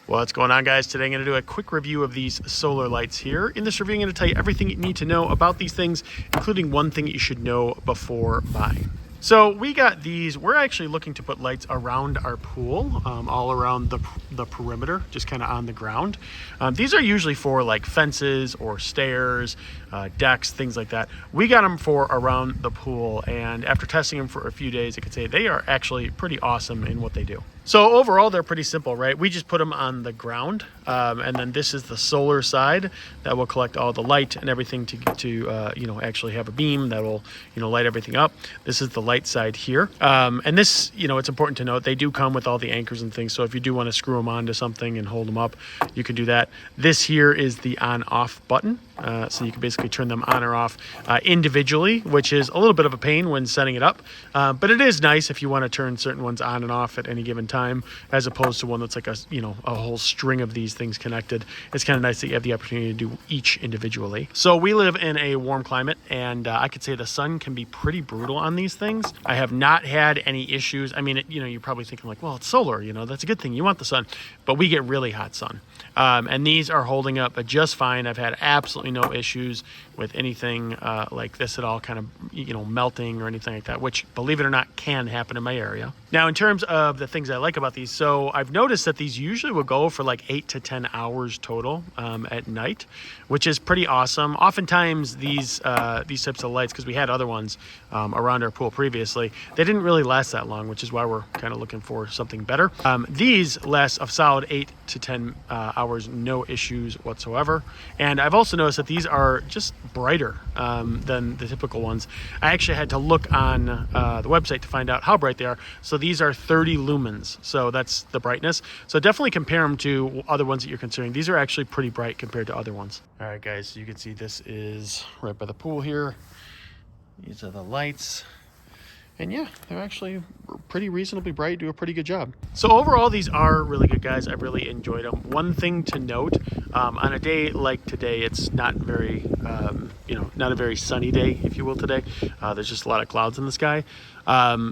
What's going on, guys? Today I'm going to do a quick review of these solar lights here. In this review, I'm going to tell you everything you need to know about these things, including one thing you should know before buying. So we got these. We're actually looking to put lights around our pool, all around the perimeter, just kind of on the ground. These are usually for like fences or stairs, decks, things like that. We got them for around the pool, and after testing them for a few days, I could say they are actually pretty awesome in what they do. So overall, they're pretty simple, right? We just put them on the ground, and then this is the solar side that will collect all the light and everything to actually have a beam that will light everything up. This is the light side here, and this it's important to note they do come with all the anchors and things. So if you do want to screw them onto something and hold them up, you can do that. This here is the on-off button, so you can basically turn them on or off individually, which is a little bit of a pain when setting it up, but it is nice if you want to turn certain ones on and off at any given time, as opposed to one that's like a whole string of these things connected. It's kind of nice that you have the opportunity to do each individually. So we live in a warm climate, and I could say the sun can be pretty brutal on these things. I have not had any issues. I mean, you're probably thinking like, well, it's solar, that's a good thing. You want the sun, but we get really hot sun. And these are holding up just fine. I've had absolutely no issues with anything like this at all, kind of, melting or anything like that, which, believe it or not, can happen in my area. Now, in terms of the things I like about these, so I've noticed that these usually will go for like 8 to 10 hours total at night, which is pretty awesome. Oftentimes these types of lights, because we had other ones around our pool previously, they didn't really last that long, which is why we're kind of looking for something better. These last a solid 8 to 10 hours, no issues whatsoever. And I've also noticed that these are just brighter than the typical ones. I actually had to look on the website to find out how bright they are. So these are 30 lumens. So that's the brightness. So definitely compare them to other ones that you're considering. These are actually pretty bright compared to other ones. All right, guys, so you can see this is right by the pool here. These are the lights. And yeah, they're actually pretty reasonably bright, do a pretty good job. So overall, these are really good, guys. I've really enjoyed them. One thing to note, on a day like today, it's not very, not a very sunny day, if you will, today. There's just a lot of clouds in the sky.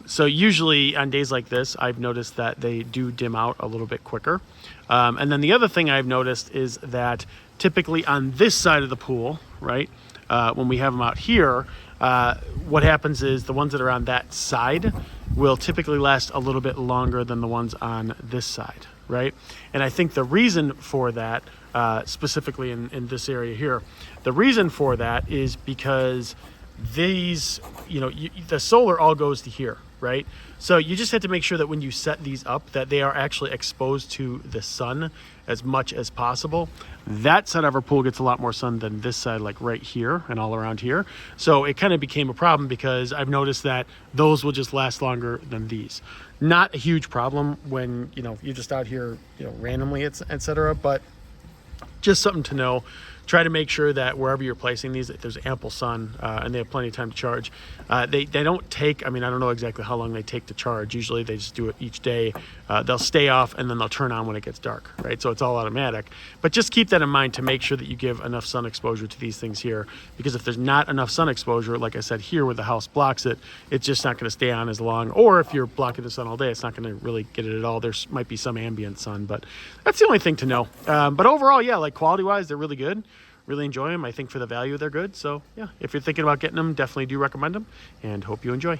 So usually on days like this, I've noticed that they do dim out a little bit quicker. And then the other thing I've noticed is that typically on this side of the pool, right, when we have them out here, what happens is the ones that are on that side will typically last a little bit longer than the ones on this side, right? And I think the reason for that, specifically in this area here, the reason for that is because these, the solar all goes to here, right? So you just have to make sure that when you set these up, that they are actually exposed to the sun as much as possible. That side of our pool gets a lot more sun than this side, like right here and all around here. So it kind of became a problem because I've noticed that those will just last longer than these. Not a huge problem when, you're just out here, randomly, etc. But just something to know. Try to make sure that wherever you're placing these, that there's ample sun and they have plenty of time to charge. They don't take, I don't know exactly how long they take to charge. Usually they just do it each day. They'll stay off and then they'll turn on when it gets dark, right? So it's all automatic. But just keep that in mind to make sure that you give enough sun exposure to these things here. Because if there's not enough sun exposure, like I said here where the house blocks it, it's just not going to stay on as long. Or if you're blocking the sun all day, it's not going to really get it at all. There might be some ambient sun, but that's the only thing to know. But overall, yeah, like quality-wise, they're really good. Really enjoy them. I think for the value, they're good. So yeah, if you're thinking about getting them, definitely do recommend them, and hope you enjoy.